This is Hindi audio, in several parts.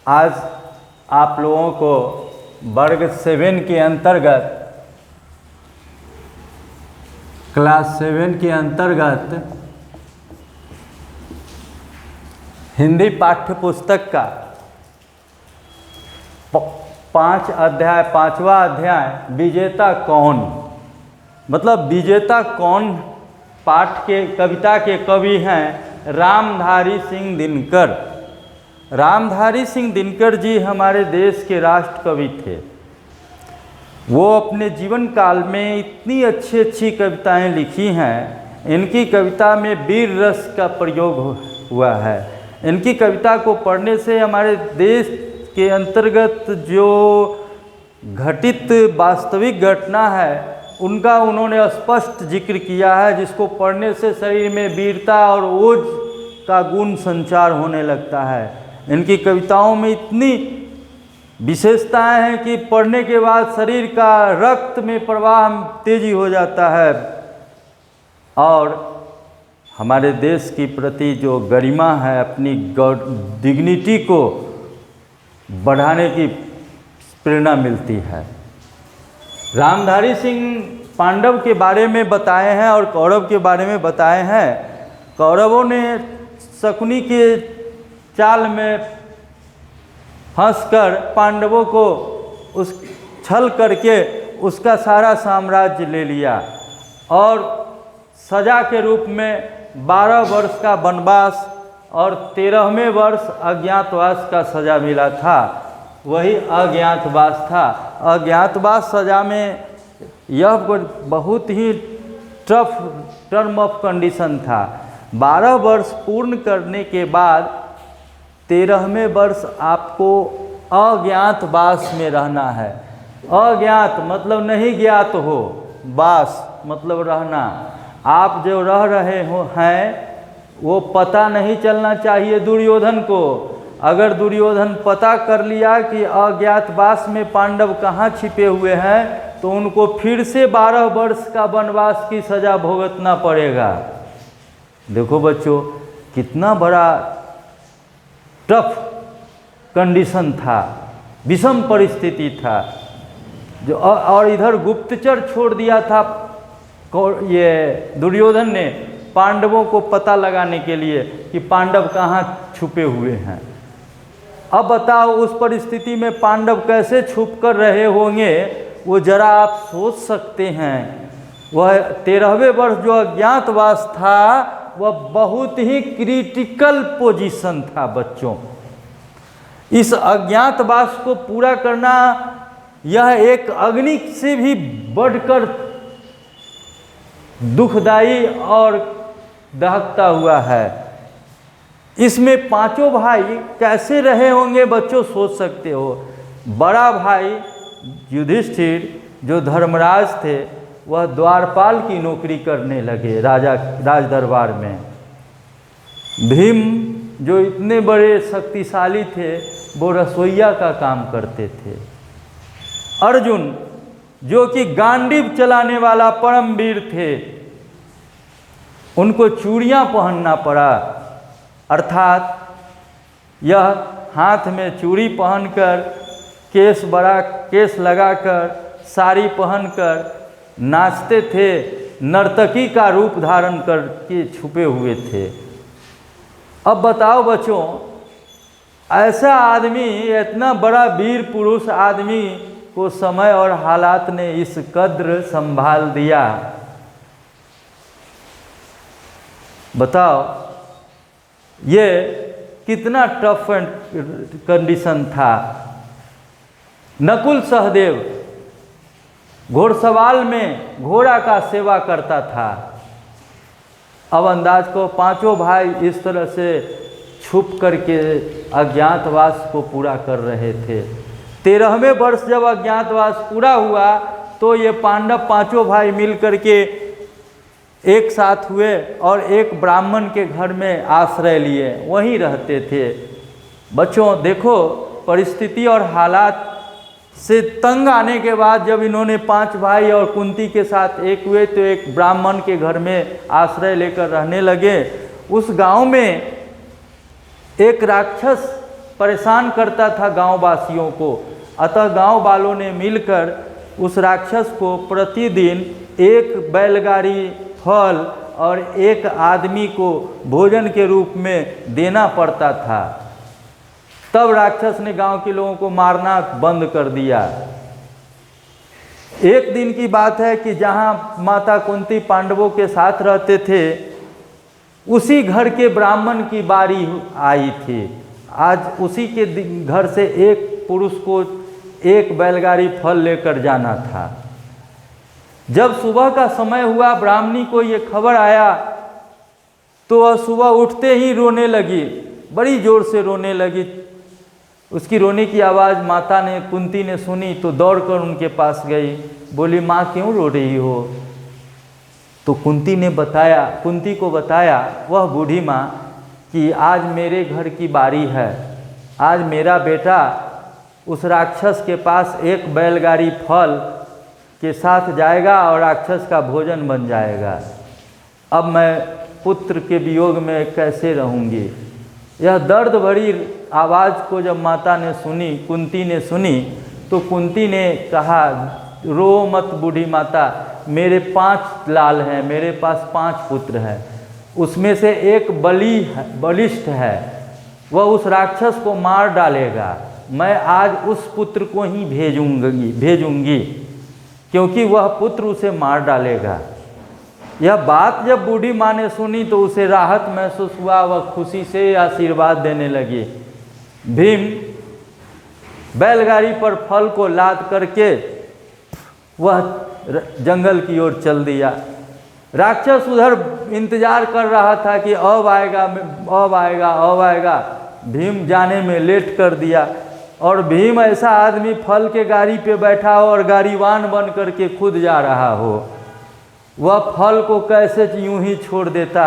आज आप लोगों को वर्ग 7 के अंतर्गत क्लास 7 के अंतर्गत हिंदी पाठ्य पुस्तक का 5वां अध्याय विजेता कौन, मतलब विजेता कौन पाठ के कविता के कवि हैं रामधारी सिंह दिनकर। रामधारी सिंह दिनकर जी हमारे देश के राष्ट्र कवि थे। वो अपने जीवन काल में इतनी अच्छी अच्छी कविताएं लिखी हैं। इनकी कविता में वीर रस का प्रयोग हुआ है। इनकी कविता को पढ़ने से हमारे देश के अंतर्गत जो घटित वास्तविक घटना है उनका उन्होंने स्पष्ट जिक्र किया है, जिसको पढ़ने से शरीर में वीरता और ओज का गुण संचार होने लगता है। इनकी कविताओं में इतनी विशेषताएं हैं कि पढ़ने के बाद शरीर का रक्त में प्रवाह तेजी हो जाता है और हमारे देश की प्रति जो गरिमा है, अपनी डिग्निटी को बढ़ाने की प्रेरणा मिलती है। रामधारी सिंह पांडव के बारे में बताए हैं और कौरव के बारे में बताए हैं। कौरवों ने शकुनी के चाल में फंसकर पांडवों को उस छल करके उसका सारा साम्राज्य ले लिया और सजा के रूप में 12 वर्ष का वनवास और 13वें वर्ष अज्ञातवास का सजा मिला था। वही अज्ञातवास था। अज्ञातवास सजा में यह बहुत ही टफ टर्म ऑफ कंडीशन था। 12 वर्ष पूर्ण करने के बाद 13वें वर्ष आपको अज्ञातवास में रहना है। अज्ञात मतलब नहीं ज्ञात हो, वास मतलब रहना। आप जो रह रहे हो हैं वो पता नहीं चलना चाहिए दुर्योधन को। अगर दुर्योधन पता कर लिया कि अज्ञातवास में पांडव कहाँ छिपे हुए हैं तो उनको फिर से 12 वर्ष का वनवास की सज़ा भुगतना पड़ेगा। देखो बच्चों, कितना बड़ा टफ कंडीशन था, विषम परिस्थिति था जो। और इधर गुप्तचर छोड़ दिया था ये दुर्योधन ने पांडवों को पता लगाने के लिए कि पांडव कहाँ छुपे हुए हैं। अब बताओ उस परिस्थिति में पांडव कैसे छुप कर रहे होंगे, वो जरा आप सोच सकते हैं। वह 13वें वर्ष जो अज्ञातवास था वह बहुत ही क्रिटिकल पोजीशन था बच्चों। इस अज्ञातवास को पूरा करना यह एक अग्नि से भी बढ़कर दुखदाई और दहकता हुआ है। इसमें पांचों भाई कैसे रहे होंगे बच्चों, सोच सकते हो। बड़ा भाई युधिष्ठिर जो धर्मराज थे वह द्वारपाल की नौकरी करने लगे राज दरबार में। भीम जो इतने बड़े शक्तिशाली थे वो रसोइया का काम करते थे। अर्जुन जो कि गांडीव चलाने वाला परमवीर थे, उनको चूड़ियाँ पहनना पड़ा। अर्थात यह हाथ में चूड़ी पहनकर, केस लगाकर, साड़ी पहनकर नाचते थे, नर्तकी का रूप धारण करके छुपे हुए थे। अब बताओ बच्चों, ऐसा आदमी, इतना बड़ा वीर पुरुष आदमी को समय और हालात ने इस कद्र संभाल दिया। बताओ ये कितना टफ कंडीशन था। नकुल सहदेव घोड़सवार में घोड़ा का सेवा करता था। अब अंदाज को पांचों भाई इस तरह से छुप करके अज्ञातवास को पूरा कर रहे थे। 13वें वर्ष जब अज्ञातवास पूरा हुआ तो ये पांडव पांचों भाई मिल करके एक साथ हुए और एक ब्राह्मण के घर में आश्रय लिए, वहीं रहते थे। बच्चों देखो, परिस्थिति और हालात से तंग आने के बाद जब इन्होंने 5 भाई और कुंती के साथ एक हुए तो एक ब्राह्मण के घर में आश्रय लेकर रहने लगे। उस गांव में एक राक्षस परेशान करता था गांव वासियों को। अतः गांव वालों ने मिलकर उस राक्षस को प्रतिदिन एक बैलगाड़ी फल और एक आदमी को भोजन के रूप में देना पड़ता था। तब राक्षस ने गांव के लोगों को मारना बंद कर दिया। एक दिन की बात है कि जहां माता कुंती पांडवों के साथ रहते थे, उसी घर के ब्राह्मण की बारी आई थी। आज उसी के घर से एक पुरुष को एक बैलगाड़ी फल लेकर जाना था। जब सुबह का समय हुआ, ब्राह्मणी को ये खबर आया तो वह सुबह उठते ही रोने लगी, बड़ी जोर से रोने लगी। उसकी रोने की आवाज़ माता ने, कुंती ने सुनी तो दौड़कर उनके पास गई। बोली, माँ क्यों रो रही हो? तो कुंती को बताया वह बूढ़ी माँ कि आज मेरे घर की बारी है। आज मेरा बेटा उस राक्षस के पास एक बैलगाड़ी फल के साथ जाएगा और राक्षस का भोजन बन जाएगा। अब मैं पुत्र के वियोग में कैसे रहूँगी? यह दर्द भरी आवाज़ को जब माता ने सुनी, कुंती ने सुनी, तो कुंती ने कहा, रो मत बूढ़ी माता, मेरे 5 लाल हैं, मेरे पास 5 पुत्र हैं, उसमें से एक बलिष्ठ है, वह उस राक्षस को मार डालेगा। मैं आज उस पुत्र को ही भेजूंगी क्योंकि वह पुत्र उसे मार डालेगा। यह बात जब बूढ़ी माँ ने सुनी तो उसे राहत महसूस हुआ। वह खुशी से आशीर्वाद देने लगी। भीम बैलगाड़ी पर फल को लाद करके वह जंगल की ओर चल दिया। राक्षस उधर इंतजार कर रहा था कि अब आएगा, अब आएगा, अब आएगा। भीम जाने में लेट कर दिया और भीम ऐसा आदमी फल के गाड़ी पे बैठा हो और गाड़ीवान बन करके खुद जा रहा हो, वह फल को कैसे यूं ही छोड़ देता।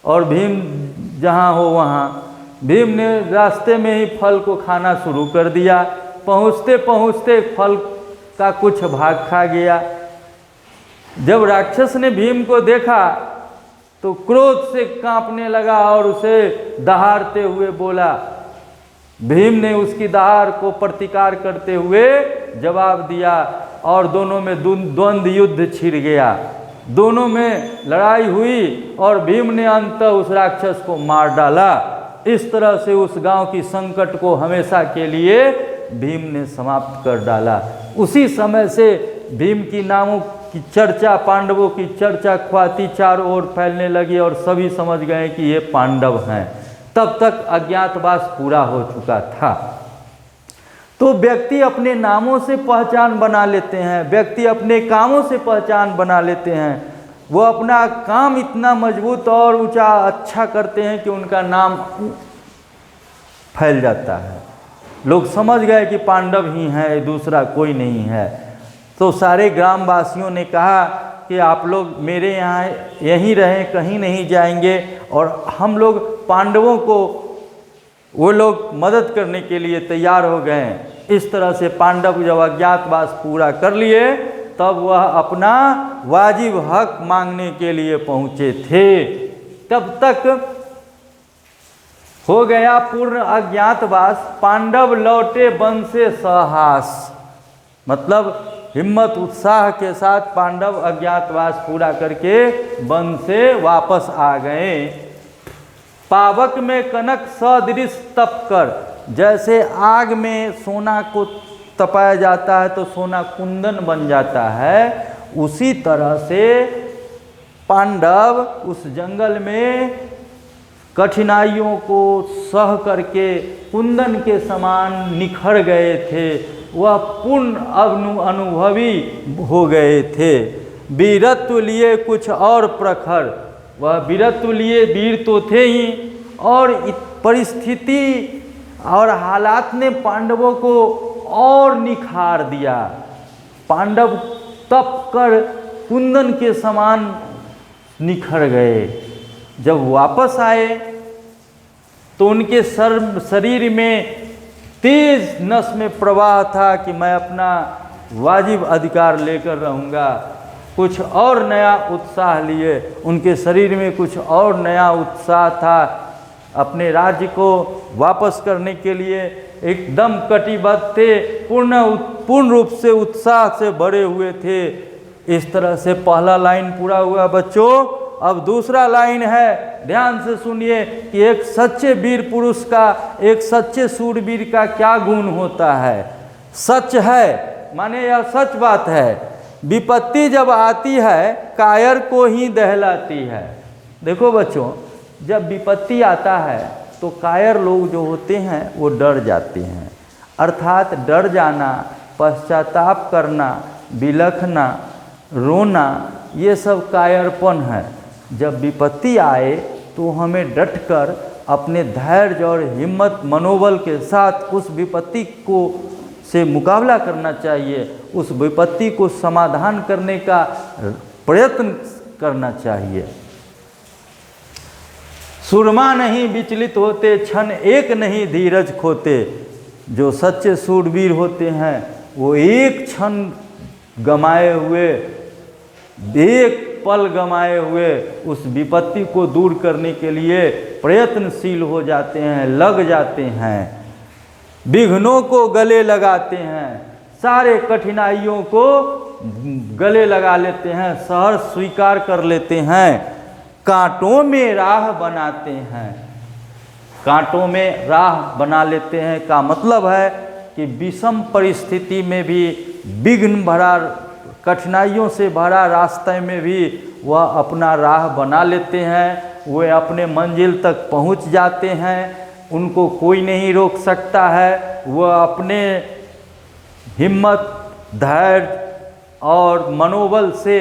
और भीम जहाँ हो वहाँ, भीम ने रास्ते में ही फल को खाना शुरू कर दिया। पहुँचते पहुँचते फल का कुछ भाग खा गया। जब राक्षस ने भीम को देखा तो क्रोध से कांपने लगा और उसे दहाड़ते हुए बोला। भीम ने उसकी दहाड़ को प्रतिकार करते हुए जवाब दिया और दोनों में द्वंद्व युद्ध छिड़ गया। दोनों में लड़ाई हुई और भीम ने अंततः उस राक्षस को मार डाला। इस तरह से उस गांव की संकट को हमेशा के लिए भीम ने समाप्त कर डाला। उसी समय से भीम की नामों की चर्चा, पांडवों की चर्चा ख्याति चारों ओर फैलने लगी और सभी समझ गए कि ये पांडव हैं। तब तक अज्ञातवास पूरा हो चुका था। तो व्यक्ति अपने नामों से पहचान बना लेते हैं, व्यक्ति अपने कामों से पहचान बना लेते हैं। वो अपना काम इतना मजबूत और ऊंचा अच्छा करते हैं कि उनका नाम फैल जाता है। लोग समझ गए कि पांडव ही हैं, दूसरा कोई नहीं है। तो सारे ग्रामवासियों ने कहा कि आप लोग मेरे यहाँ यहीं रहें, कहीं नहीं जाएंगे। और हम लोग पांडवों को, वो लोग मदद करने के लिए तैयार हो गए। इस तरह से पांडव जब अज्ञातवास पूरा कर लिए तब वह अपना वाजिब हक मांगने के लिए पहुँचे थे। तब तक हो गया पूर्ण अज्ञातवास। पांडव लौटे वन से सहास, मतलब हिम्मत उत्साह के साथ पांडव अज्ञातवास पूरा करके वन से वापस आ गए। पावक में कनक सदृश तप कर, जैसे आग में सोना को तपाया जाता है तो सोना कुंदन बन जाता है, उसी तरह से पांडव उस जंगल में कठिनाइयों को सह करके कुंदन के समान निखर गए थे। वह पूर्ण अनुभवी हो गए थे। वीरत्व लिए कुछ और प्रखर, वह वीरत्व लिए वीर तो थे ही, और परिस्थिति और हालात ने पांडवों को और निखार दिया। पांडव तप कर कुंदन के समान निखर गए। जब वापस आए तो उनके शरीर में तेज नस में प्रवाह था कि मैं अपना वाजिब अधिकार लेकर रहूँगा। कुछ और नया उत्साह लिए, उनके शरीर में कुछ और नया उत्साह था। अपने राज्य को वापस करने के लिए एकदम कटिबद्ध थे, पूर्ण रूप से उत्साह से भरे हुए थे। इस तरह से पहला लाइन पूरा हुआ बच्चों। अब दूसरा लाइन है, ध्यान से सुनिए कि एक सच्चे वीर पुरुष का, एक सच्चे सूरवीर का क्या गुण होता है। सच है माने यह सच बात है, विपत्ति जब आती है कायर को ही दहलाती है। देखो बच्चों, जब विपत्ति आता है तो कायर लोग जो होते हैं वो डर जाते हैं, अर्थात डर जाना, पश्चाताप करना, बिलखना, रोना, ये सब कायरपन है। जब विपत्ति आए तो हमें डटकर अपने धैर्य और हिम्मत मनोबल के साथ उस विपत्ति को से मुकाबला करना चाहिए, उस विपत्ति को समाधान करने का प्रयत्न करना चाहिए। सूरमा नहीं विचलित होते, क्षण एक नहीं धीरज खोते। जो सच्चे सूरवीर होते हैं वो एक क्षण गमाए हुए, एक पल गमाए हुए उस विपत्ति को दूर करने के लिए प्रयत्नशील हो जाते हैं, लग जाते हैं, विघ्नों को गले लगाते हैं, सारे कठिनाइयों को गले लगा लेते हैं, सहर्ष स्वीकार कर लेते हैं, कांटों में राह बनाते हैं। कांटों में राह बना लेते हैं का मतलब है कि विषम परिस्थिति में भी, विघ्न भरा, कठिनाइयों से भरा रास्ते में भी वह अपना राह बना लेते हैं, वे अपने मंजिल तक पहुंच जाते हैं, उनको कोई नहीं रोक सकता है। वह अपने हिम्मत, धैर्य और मनोबल से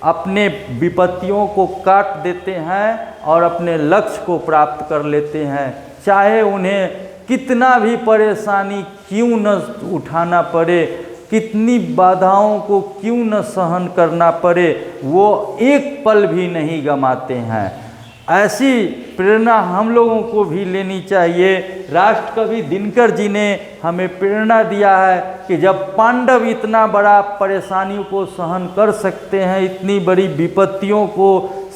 अपने विपत्तियों को काट देते हैं और अपने लक्ष्य को प्राप्त कर लेते हैं, चाहे उन्हें कितना भी परेशानी क्यों न उठाना पड़े, कितनी बाधाओं को क्यों न सहन करना पड़े, वो एक पल भी नहीं गंवाते हैं। ऐसी प्रेरणा हम लोगों को भी लेनी चाहिए। राष्ट्रकवि दिनकर जी ने हमें प्रेरणा दिया है कि जब पांडव इतना बड़ा परेशानियों को सहन कर सकते हैं, इतनी बड़ी विपत्तियों को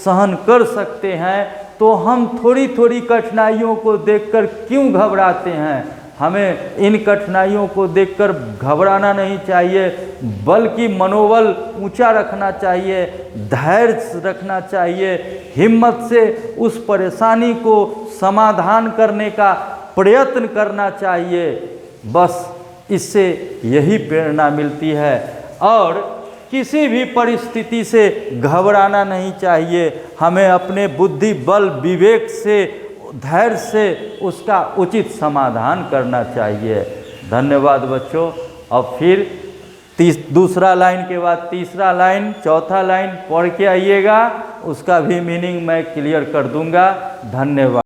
सहन कर सकते हैं, तो हम थोड़ी थोड़ी कठिनाइयों को देखकर क्यों घबराते हैं। हमें इन कठिनाइयों को देखकर घबराना नहीं चाहिए, बल्कि मनोबल ऊंचा रखना चाहिए, धैर्य रखना चाहिए, हिम्मत से उस परेशानी को समाधान करने का प्रयत्न करना चाहिए। बस इससे यही प्रेरणा मिलती है और किसी भी परिस्थिति से घबराना नहीं चाहिए। हमें अपने बुद्धि, बल, विवेक से, धैर्य से उसका उचित समाधान करना चाहिए। धन्यवाद बच्चों। अब फिर दूसरा लाइन के बाद तीसरा लाइन, चौथा लाइन पढ़ के आइएगा, उसका भी मीनिंग मैं क्लियर कर दूंगा। धन्यवाद।